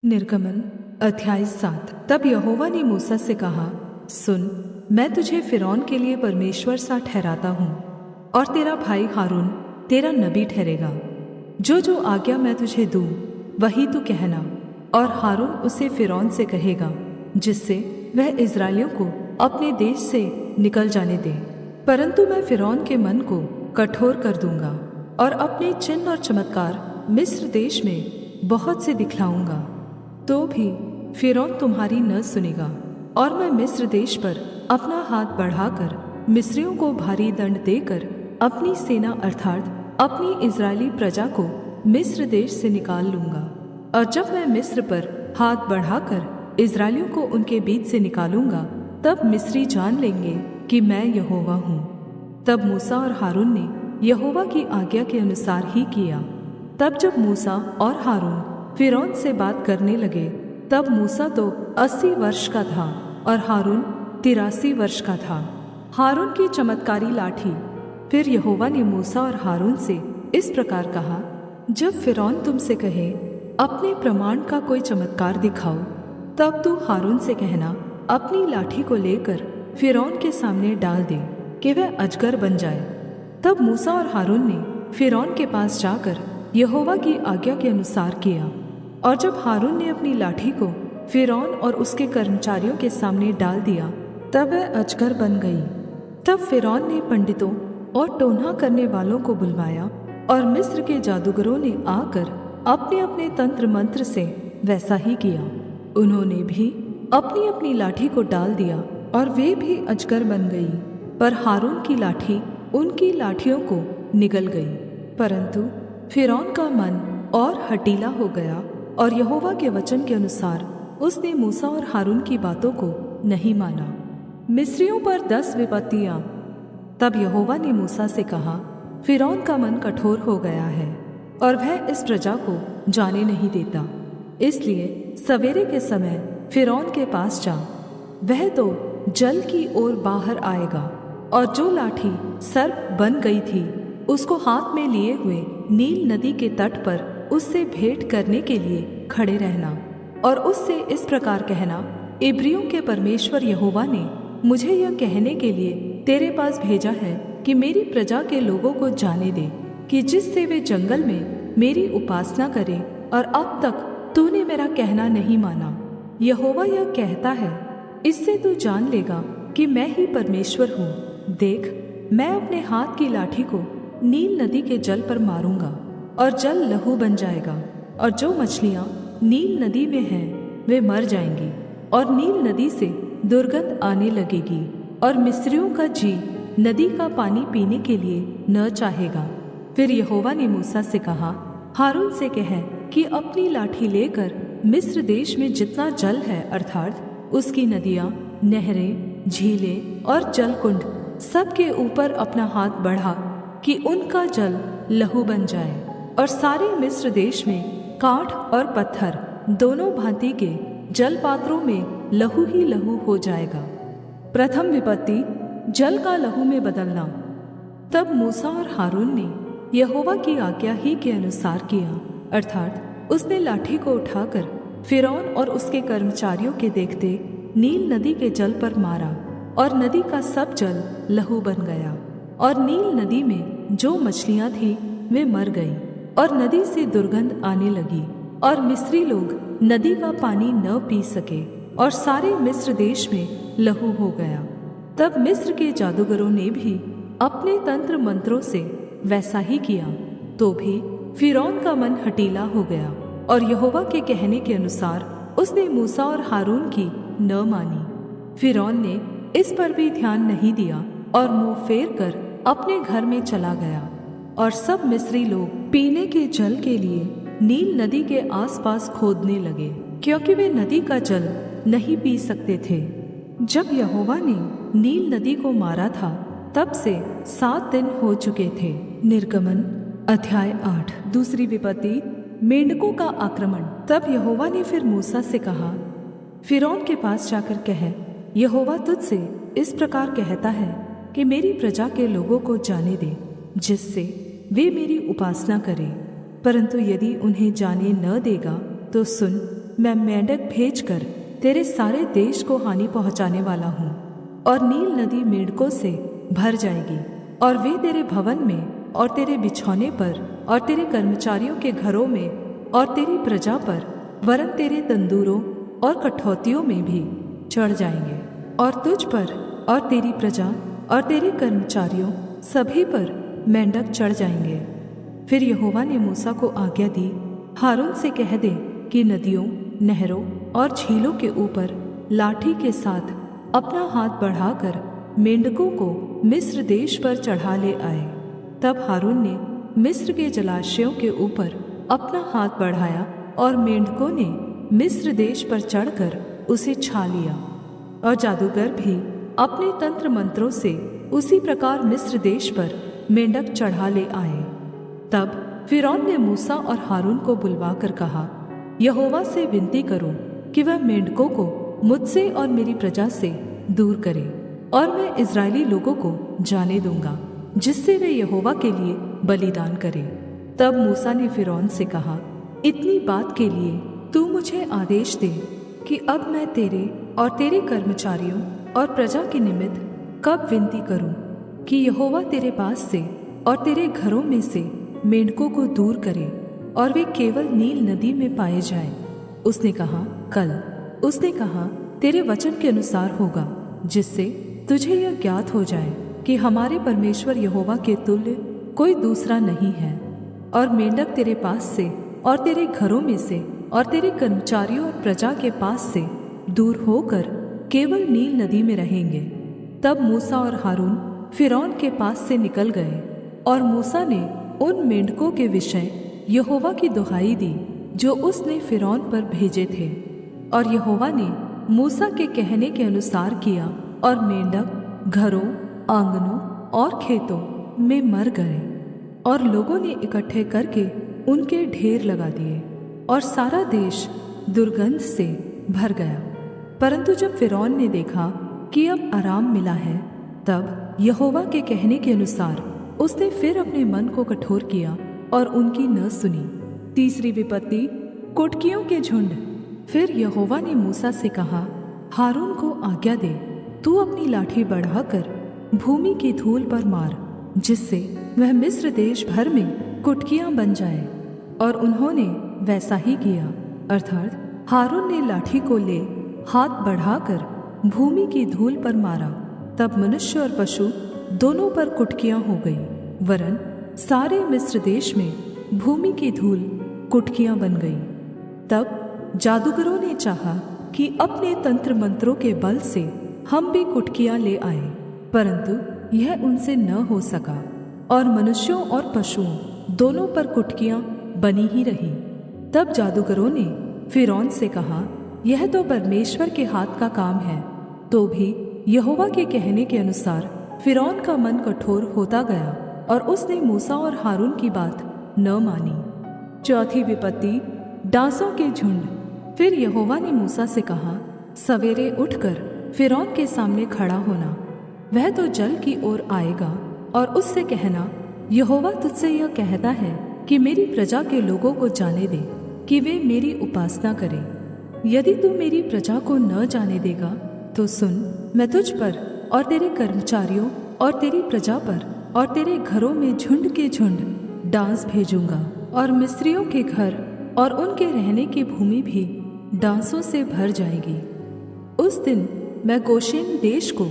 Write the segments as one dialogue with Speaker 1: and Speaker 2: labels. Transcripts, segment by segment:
Speaker 1: निर्गमन अध्याय 7। तब यहोवा ने मूसा से कहा, सुन, मैं तुझे फ़िरौन के लिए परमेश्वर सा ठहराता हूँ, और तेरा भाई हारून तेरा नबी ठहरेगा। जो जो आज्ञा मैं तुझे दूँ वही तू कहना, और हारून उसे फ़िरौन से कहेगा, जिससे वह इस्राएलियों को अपने देश से निकल जाने दे। परन्तु मैं फ़िरौन के मन को कठोर कर दूँगा, और अपने चिन्ह और चमत्कार मिस्र देश में बहुत से दिखलाऊँगा। तो भी फ़िरौन तुम्हारी न सुनेगा, और मैं मिस्र देश पर अपना हाथ बढ़ाकर मिस्रियों को भारी दंड देकर अपनी सेना अर्थात अपनी इस्राएली प्रजा को मिस्र देश से निकाल लूँगा। और जब मैं मिस्र पर हाथ बढ़ाकर इस्राएलियों को उनके बीच से निकालूँगा, तब मिस्री जान लेंगे कि मैं यहोवा हूँ। तब मूसा और हारून ने यहोवा की आज्ञा के अनुसार ही किया। तब जब मूसा और हारून फ़िरौन से बात करने लगे, तब मूसा तो 80 वर्ष का था और हारून 83 वर्ष का था। हारून की चमत्कारी लाठी। फिर यहोवा ने मूसा और हारून से इस प्रकार कहा, जब फ़िरौन तुमसे कहे, अपने प्रमाण का कोई चमत्कार दिखाओ, तब तू हारून से कहना, अपनी लाठी को लेकर फ़िरौन के सामने डाल दे कि वह अजगर बन जाए। तब मूसा और हारून ने फ़िरौन के पास जाकर यहोवा की आज्ञा के अनुसार किया। और जब हारून ने अपनी लाठी को फ़िरौन और उसके कर्मचारियों के सामने डाल दिया, तब वह अजगर बन गई। तब फ़िरौन ने पंडितों और टोन्हा करने वालों को बुलवाया, और मिस्र के जादूगरों ने आकर अपने अपने तंत्र मंत्र से वैसा ही किया। उन्होंने भी अपनी अपनी लाठी को डाल दिया, और वे भी अजगर बन गई। पर हारून की लाठी उनकी लाठियों को निगल गई। परंतु फ़िरौन का मन और हठीला हो गया, और यहोवा के वचन के अनुसार उसने मूसा और हारून की बातों को नहीं माना। मिस्रियों पर 10 विपत्तियाँ। तब यहोवा ने मूसा से कहा, फ़िरौन का मन कठोर हो गया है, और वह इस प्रजा को जाने नहीं देता। इसलिए सवेरे के समय फ़िरौन के पास जा, वह तो जल की ओर बाहर आएगा, और जो लाठी सर्प बन गई थी उसको हाथ में लिए हुए नील नदी के तट पर उससे भेंट करने के लिए खड़े रहना, और उससे इस प्रकार कहना, इब्रियों के परमेश्वर यहोवा ने मुझे यह कहने के लिए तेरे पास भेजा है कि मेरी प्रजा के लोगों को जाने दे कि जिससे वे जंगल में मेरी उपासना करें, और अब तक तूने मेरा कहना नहीं माना। यहोवा यह कहता है, इससे तू जान लेगा कि मैं ही परमेश्वर हूँ। देख, मैं अपने हाथ की लाठी को नील नदी के जल पर मारूंगा, और जल लहू बन जाएगा, और जो मछलियाँ नील नदी में हैं वे मर जाएंगी, और नील नदी से दुर्गंध आने लगेगी, और मिस्रियों का जी नदी का पानी पीने के लिए न चाहेगा। फिर यहोवा ने मूसा से कहा, हारून से कह कि अपनी लाठी लेकर मिस्र देश में जितना जल है अर्थात उसकी नदियाँ, नहरें, झीलें और जलकुंड सब के ऊपर अपना हाथ बढ़ा कि उनका जल लहू बन जाए, और सारे मिस्र देश में काठ और पत्थर दोनों भांति के जलपात्रों में लहू ही लहू हो जाएगा। प्रथम विपत्ति, जल का लहू में बदलना। तब मूसा और हारून ने यहोवा की आज्ञा ही के अनुसार किया, अर्थात उसने लाठी को उठाकर फ़िरौन और उसके कर्मचारियों के देखते नील नदी के जल पर मारा, और नदी का सब जल लहू बन गया, और नील नदी में जो मछलियाँ थीं वे मर गईं, और नदी से दुर्गंध आने लगी, और मिस्री लोग नदी का पानी न पी सके, और सारे मिस्र देश में लहू हो गया। तब मिस्र के जादूगरों ने भी अपने तंत्र मंत्रों से वैसा ही किया, तो भी फ़िरौन का मन हठीला हो गया, और यहोवा के कहने के अनुसार उसने मूसा और हारून की न मानी। फ़िरौन ने इस पर भी ध्यान नहीं दिया, और मुँह फेर कर अपने घर में चला गया। और सब मिस्री लोग पीने के जल के लिए नील नदी के आसपास खोदने लगे, क्योंकि वे नदी का जल नहीं पी सकते थे। जब यहोवा ने नील नदी को मारा था, तब से 7 दिन हो चुके थे। निर्गमन अध्याय 8। दूसरी विपत्ति, मेंढकों का आक्रमण। तब यहोवा ने फिर मूसा से कहा, फ़िरौन के पास जाकर कह, यहोवा तुझसे इस प्रकार कहता है कि मेरी प्रजा के लोगों को जाने दे, जिससे वे मेरी उपासना करें। परंतु यदि उन्हें जाने न देगा, तो सुन, मैं मेंढक भेजकर तेरे सारे देश को हानि पहुँचाने वाला हूँ। और नील नदी मेंढकों से भर जाएगी, और वे तेरे भवन में और तेरे बिछौने पर और तेरे कर्मचारियों के घरों में और तेरी प्रजा पर, वरन तेरे तंदूरों और कठौतियों में भी चढ़ जाएंगे। और तुझ पर और तेरी प्रजा और तेरे कर्मचारियों सभी पर मेंढक चढ़ जाएंगे। फिर यहोवा ने मूसा को आज्ञा दी, हारून से कह दे कि नदियों, नहरों और झीलों के ऊपर लाठी के साथ अपना हाथ बढ़ाकर मेंढकों को मिस्र देश पर चढ़ा ले आए। तब हारून ने मिस्र के जलाशयों के ऊपर अपना हाथ बढ़ाया, और मेंढकों ने मिस्र देश पर चढ़कर उसे छा लिया। और जादूगर भी अपने तंत्र मंत्रों से उसी प्रकार मिस्र देश पर मेंढक चढ़ा ले आए। तब फिरौन ने मूसा और हारून को बुलवाकर कहा, यहोवा से विनती करो कि वह मेंढकों को मुझसे और मेरी प्रजा से दूर करे, और मैं इस्राएली लोगों को जाने दूंगा, जिससे वे यहोवा के लिए बलिदान करें। तब मूसा ने फिरौन से कहा, इतनी बात के लिए तू मुझे आदेश दे कि अब मैं तेरे और तेरे कर्मचारियों और प्रजा के निमित्त कब विनती करूं कि यहोवा तेरे पास से और तेरे घरों में से मेंढकों को दूर करे, और वे केवल नील नदी में पाए जाएं। उसने कहा, कल। उसने कहा, तेरे वचन के अनुसार होगा, जिससे तुझे यह ज्ञात हो जाए कि हमारे परमेश्वर यहोवा के तुल्य कोई दूसरा नहीं है। और मेंढक तेरे पास से और तेरे घरों में से और तेरे कर्मचारियों और प्रजा के पास से दूर होकर केवल नील नदी में रहेंगे। तब मूसा और हारून फिरौन के पास से निकल गए, और मूसा ने उन मेंढकों के विषय यहोवा की दुहाई दी जो उसने फिरौन पर भेजे थे। और यहोवा ने मूसा के कहने के अनुसार किया, और मेंढक घरों, आंगनों और खेतों में मर गए, और लोगों ने इकट्ठे करके उनके ढेर लगा दिए, और सारा देश दुर्गंध से भर गया। परंतु जब फिरौन ने देखा कि अब आराम मिला है, तब यहोवा के कहने के अनुसार उसने फिर अपने मन को कठोर किया और उनकी न सुनी। तीसरी विपत्ति, कुटकियों के झुंड। फिर यहोवा ने मूसा से कहा, हारून को आज्ञा दे, तू अपनी लाठी बढ़ाकर भूमि की धूल पर मार, जिससे वह मिस्र देश भर में कुटकियां बन जाए। और उन्होंने वैसा ही किया, अर्थात हारून ने लाठी को ले हाथ बढ़ाकर भूमि की धूल पर मारा। तब मनुष्य और पशु दोनों पर कुटकियां हो गई, वरन सारे मिस्र देश में भूमि की धूल कुटकियां बन गई। तब जादूगरों ने चाहा कि अपने तंत्र मंत्रों के बल से हम भी कुटकियां ले आए, परंतु यह उनसे न हो सका, और मनुष्यों और पशुओं दोनों पर कुटकियां बनी ही रही। तब जादूगरों ने फिरौन से कहा, यह तो परमेश्वर के हाथ का काम है। तो भी यहोवा के कहने के अनुसार फिरौन का मन कठोर होता गया, और उसने मूसा और हारून की बात न मानी। चौथी विपत्ति, डांसों के झुंड। फिर यहोवा ने मूसा से कहा, सवेरे उठकर फिरौन के सामने खड़ा होना, वह तो जल की ओर आएगा, और उससे कहना, यहोवा तुझसे यह कहता है कि मेरी प्रजा के लोगों को जाने दे कि वे मेरी उपासना करें। यदि तू मेरी प्रजा को न जाने देगा, तो सुन, मैं तुझ पर और तेरे कर्मचारियों और तेरी प्रजा पर और तेरे घरों में झुंड के झुंड डांस भेजूंगा, और मिस्रियों के घर और उनके रहने की भूमि भी डांसों से भर जाएगी। उस दिन मैं गोशेन देश को,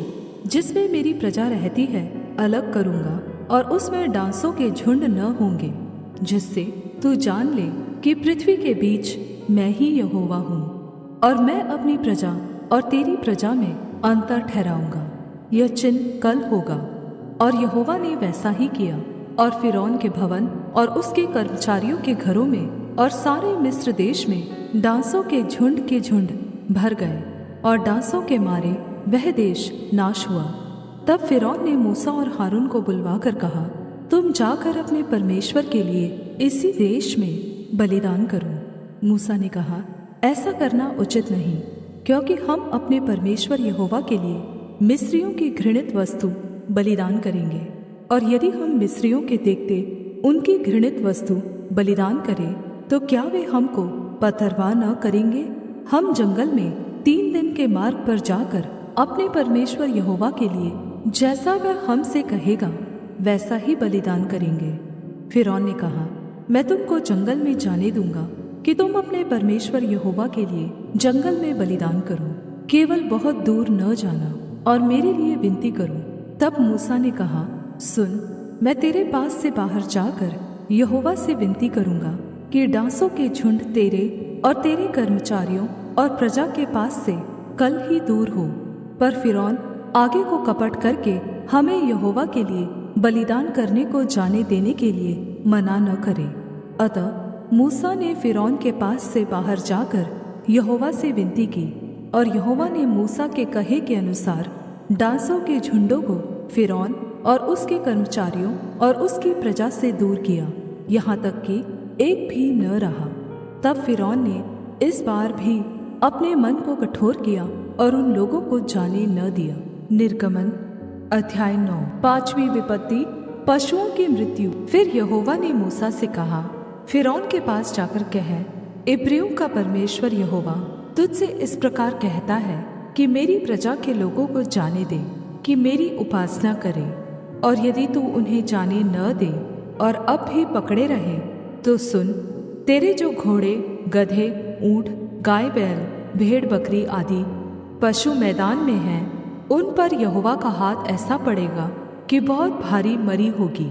Speaker 1: जिसमें मेरी प्रजा रहती है, अलग करूंगा, और उसमें डांसों के झुंड न होंगे, जिससे तू जान ले कि पृथ्वी के बीच मैं ही यहोवा हूँ। और मैं अपनी प्रजा और तेरी प्रजा में अंतर ठहराऊंगा। यह चिन्ह कल होगा। और यहोवा ने वैसा ही किया, और फिरौन के भवन और उसके कर्मचारियों के घरों में और सारे मिस्र देश में डांसों के झुंड भर गए, और डांसों के मारे वह देश नाश हुआ। तब फिरौन ने मूसा और हारून को बुलवाकर कहा, तुम जाकर अपने परमेश्वर के लिए इसी देश में बलिदान करो। मूसा ने कहा, ऐसा करना उचित नहीं, क्योंकि हम अपने परमेश्वर यहोवा के लिए मिस्रियों की घृणित वस्तु बलिदान करेंगे। और यदि हम मिस्रियों के देखते उनकी घृणित वस्तु बलिदान करें, तो क्या वे हमको पथरवाह न करेंगे? हम जंगल में 3 दिन के मार्ग पर जाकर अपने परमेश्वर यहोवा के लिए जैसा वह हमसे कहेगा वैसा ही बलिदान करेंगे। फिरौन ने कहा, मैं तुमको जंगल में जाने दूंगा कि तुम अपने परमेश्वर यहोवा के लिए जंगल में बलिदान करो, केवल बहुत दूर न जाना और मेरे लिए विनती करो। तब मूसा ने कहा, सुन, मैं तेरे पास से बाहर जाकर यहोवा से विनती करूंगा कि डांसों के झुंड तेरे और तेरे कर्मचारियों और प्रजा के पास से कल ही दूर हो। पर फिरौन आगे को कपट करके हमें यहोवा के लिए बलिदान करने को जाने देने के लिए मना न करे। अतः मूसा ने फिरौन के पास से बाहर जाकर यहोवा से विनती की, और यहोवा ने मूसा के कहे के अनुसार डांसों के झुंडों को फिरौन और उसके कर्मचारियों और उसकी प्रजा से दूर किया, यहाँ तक कि एक भी न रहा। तब फिरौन ने इस बार भी अपने मन को कठोर किया और उन लोगों को जाने न दिया। निर्गमन अध्याय 9। 5वीं विपत्ति, पशुओं की मृत्यु। फिर यहोवा ने मूसा से कहा, फिरौन के पास जाकर कह, इब्रियों का परमेश्वर यहोवा तुझसे इस प्रकार कहता है कि मेरी प्रजा के लोगों को जाने दे कि मेरी उपासना करें, और यदि तू उन्हें जाने न दे और अब भी पकड़े रहे तो सुन, तेरे जो घोड़े, गधे, ऊँट, गाय बैल, भेड़ बकरी आदि पशु मैदान में हैं, उन पर यहोवा का हाथ ऐसा पड़ेगा कि बहुत भारी मरी होगी।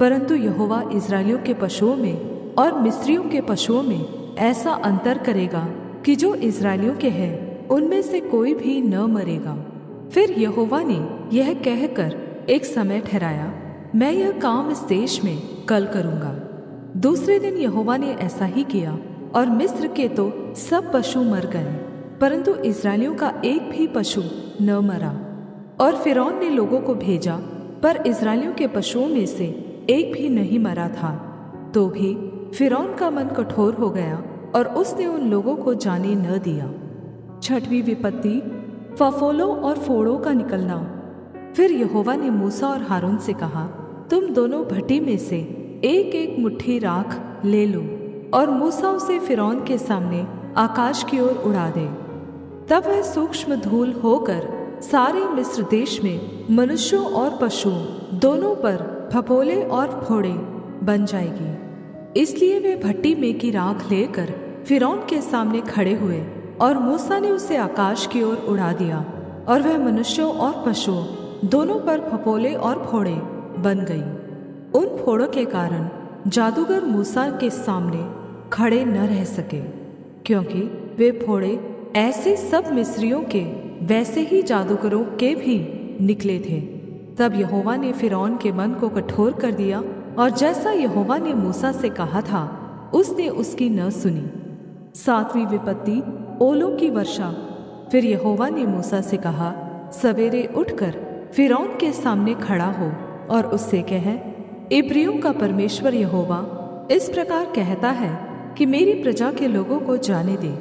Speaker 1: परंतु यहोवा इस्राएलियों के पशुओं में और मिस्रियों के पशुओं में ऐसा अंतर करेगा कि जो इस्राएलियों के हैं उनमें से कोई भी न मरेगा। फिर यहोवा ने यह कहकर एक समय ठहराया, मैं यह काम इस देश में कल करूँगा। दूसरे दिन यहोवा ने ऐसा ही किया, और मिस्र के तो सब पशु मर गए, परंतु इस्राएलियों का एक भी पशु न मरा। और फिरौन ने लोगों को भेजा, पर इस्राएलियों के पशुओं में से एक भी नहीं मरा था। तो भी फिरौन का मन कठोर हो गया और उसने उन लोगों को जाने न दिया। 6वीं विपत्ति, फफोलों और फोड़ों का निकलना। फिर यहोवा ने मूसा और हारून से कहा, तुम दोनों भट्टी में से एक एक मुट्ठी राख ले लो और मूसा उसे फिरौन के सामने आकाश की ओर उड़ा दे। तब वह सूक्ष्म धूल होकर सारे मिस्र देश में मनुष्यों और पशुओं दोनों पर फफोले और फोड़े बन जाएगी। इसलिए वे भट्टी में की राख लेकर फिरौन के सामने खड़े हुए, और मूसा ने उसे आकाश की ओर उड़ा दिया, और वह मनुष्यों और पशुओं दोनों पर फफोले और फोड़े बन गई। उन फोड़ों के कारण जादूगर मूसा के सामने खड़े न रह सके, क्योंकि वे फोड़े ऐसे सब मिस्रियों के वैसे ही जादूगरों के भी निकले थे। तब यहोवा ने फिरौन के मन को कठोर कर दिया, और जैसा यहोवा ने मूसा से कहा था उसने उसकी न सुनी। 7वीं विपत्ति, ओलों की वर्षा। फिर यहोवा ने मूसा से कहा, सवेरे उठकर फिरौन के सामने खड़ा हो और उससे कह, इब्रियों का परमेश्वर यहोवा इस प्रकार कहता है कि मेरी प्रजा के लोगों को जाने दे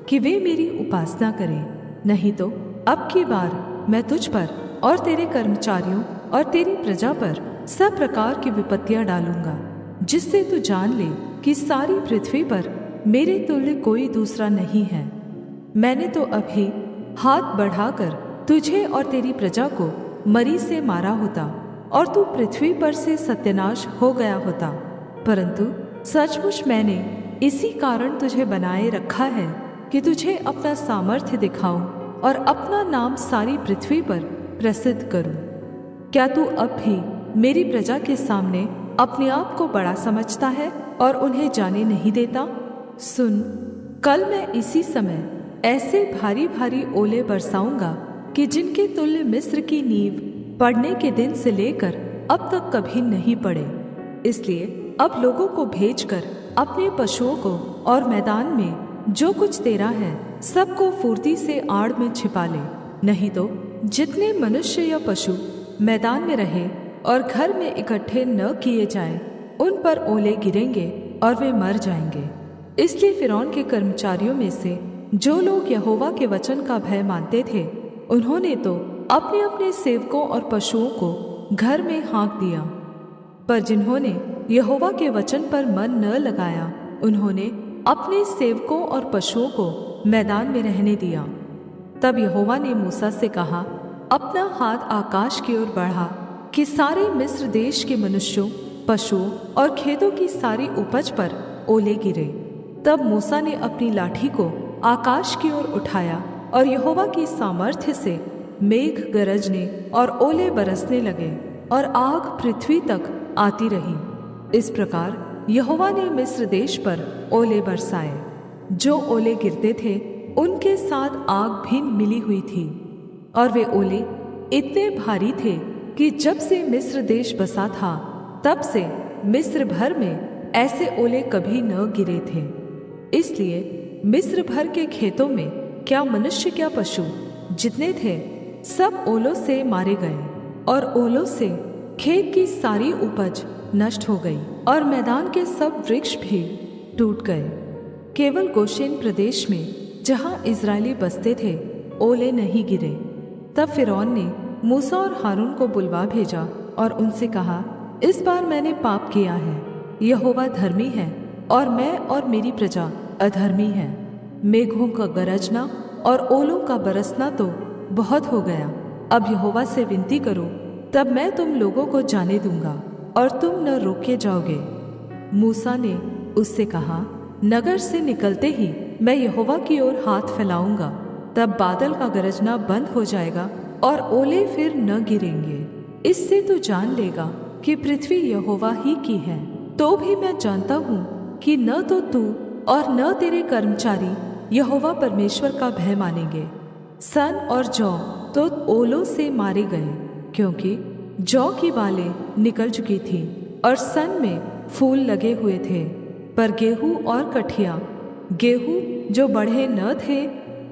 Speaker 1: कि वे मेरी उपासना करें, नहीं तो अब की बार मैं तुझ पर और तेरे कर्मचारियों और तेरी प्रजा पर सब प्रकार की विपत्तियां डालूंगा, जिससे तू जान ले कि सारी पृथ्वी पर मेरे तुल्य कोई दूसरा नहीं है। मैंने तो अभी हाथ बढ़ाकर तुझे और तेरी प्रजा को मरी से मारा होता, और तू पृथ्वी पर से सत्यानाश हो गया होता, परंतु सचमुच मैंने इसी कारण तुझे बनाए रखा है कि तुझे अपना सामर्थ्य दिखाऊं और अपना नाम सारी पृथ्वी पर प्रसिद्ध करूं। क्या तू अब भी मेरी प्रजा के सामने अपने आप को बड़ा समझता है और उन्हें जाने नहीं देता? सुन, कल मैं इसी समय ऐसे भारी भारी ओले बरसाऊंगा कि जिनके तुल्य मिस्र की नींव पड़ने के दिन से लेकर अब तक कभी नहीं पड़े। इसलिए अब लोगों को भेजकर अपने पशुओं को और मैदान में जो कुछ तेरा है सबको फुर्ती से आड़ में छिपा ले, नहीं तो जितने मनुष्य या पशु मैदान में रहे और घर में इकट्ठे न किए जाएं, उन पर ओले गिरेंगे और वे मर जाएंगे। इसलिए फिरौन के कर्मचारियों में से जो लोग यहोवा के वचन का भय मानते थे, उन्होंने तो अपने अपने सेवकों और पशुओं को घर में हाँक दिया, पर जिन्होंने यहोवा के वचन पर मन न लगाया, उन्होंने अपने सेवकों और पशुओं को मैदान में रहने दिया। तब यहोवा ने मूसा से कहा, अपना हाथ आकाश की ओर बढ़ा कि सारे मिस्र देश के मनुष्यों, पशुओं और खेतों की सारी उपज पर ओले गिरे। तब मूसा ने अपनी लाठी को आकाश की ओर उठाया और यहोवा की सामर्थ्य से मेघ गरजने और ओले बरसने लगे और आग पृथ्वी तक आती रही। इस प्रकार यहोवा ने मिस्र देश पर ओले बरसाए। जो ओले गिरते थे उनके साथ आग भी मिली हुई थी, और वे ओले इतने भारी थे कि जब से मिस्र देश बसा था तब से मिस्र भर में ऐसे ओले कभी न गिरे थे। इसलिए मिस्र भर के खेतों में क्या मनुष्य क्या पशु जितने थे सब ओलों से मारे गए, और ओलों से खेत की सारी उपज नष्ट हो गई और मैदान के सब वृक्ष भी टूट गए। केवल गोशेन प्रदेश में जहाँ इस्राएली बसते थे ओले नहीं गिरे। तब फिरौन ने मूसा और हारून को बुलवा भेजा और उनसे कहा, इस बार मैंने पाप किया है। यहोवा धर्मी है और मैं और मेरी प्रजा अधर्मी है। मेघों का गरजना और ओलों का बरसना तो बहुत हो गया। अब यहोवा से विनती करो, तब मैं तुम लोगों को जाने दूंगा और तुम न रोके जाओगे। मूसा ने उससे कहा, नगर से निकलते ही मैं यहोवा की ओर हाथ फैलाऊंगा, तब बादल का गरजना बंद हो जाएगा और ओले फिर न गिरेंगे। इससे तू जान लेगा कि पृथ्वी यहोवा ही की है। तो भी मैं जानता हूँ कि न तो तू और न तेरे कर्मचारी यहोवा परमेश्वर का भय मानेंगे। सन और जौ तो ओलों से मारे गए, क्योंकि जौ की बालें निकल चुकी थी और सन में फूल लगे हुए थे। पर गेहूं और कठिया, गेहूं जो बढ़े न थे,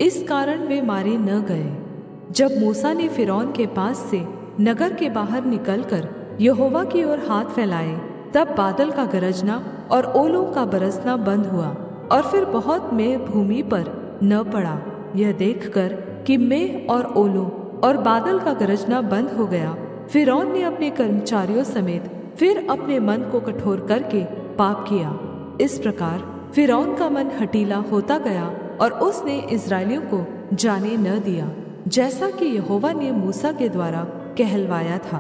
Speaker 1: इस कारण वे मारे न गए। जब मूसा ने फिरौन के पास से नगर के बाहर निकलकर यहोवा की ओर हाथ फैलाए, तब बादल का गरजना और ओलों का बरसना बंद हुआ और फिर बहुत मेघ भूमि पर न पड़ा। यह देखकर कि मेघ और ओलों और बादल का गरजना बंद हो गया, फिरौन ने अपने कर्मचारियों समेत फिर अपने मन को कठोर करके पाप किया। इस प्रकार फिरौन का मन हठीला होता गया और उसने इस्राएलियों को जाने न दिया, जैसा कि यहोवा ने मूसा के द्वारा कहलवाया था।